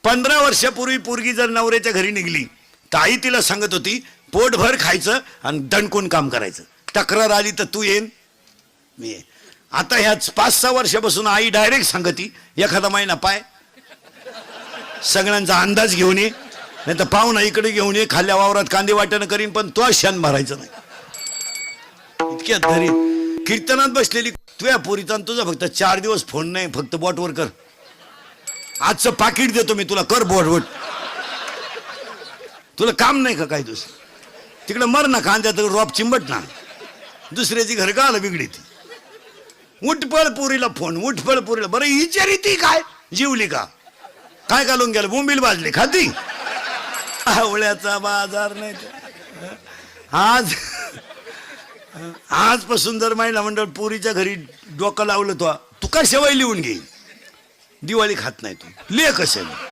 15 वर्षापूर्वी पोरगी जर नवऱ्याच्या घरी निघली तर आई तिला सांगत होती पोटभर खायचं आणि दणकून काम करायचं. तक्रार आली तर तू येईन मी येईन. आता ह्याच 5-6 वर्षापासून आई डायरेक्ट सांगती एखादा महिना पाय, सगळ्यांचा अंदाज घेऊन ये, नाही तर पाहुणा इकडे घेऊन ये, खाल्ल्या वावरात कांदे वाट्यानं करीन पण तो शान भरायचं नाही. इतक्या धरी कीर्तनात बसलेली तुझ्या पोरीचा तुझा फक्त 4 दिवस फोन नाही, फक्त बोटवर कर. आजचं पाकिट देतो मी तुला, कर बोट. तुला काम नाही का काय दुसरं? तिकडे मर ना, कांद्यात रॉप चिंबट ना, दुसऱ्याची घर का आलं बिगडी ती. उठपळ पुरीला फोन, उठपळ पुरीला. बरं विचारी ती काय जीवली का काय घालून गेलं, बोंबील भाजली खाती. आवळ्याचा बाजार नाही. आजपासून जर महिला मंडळ पुरीच्या घरी डोकं लावलं तो तू का शेवाय लिहून घे, दिवाळी खात नाही तू ले कशाने.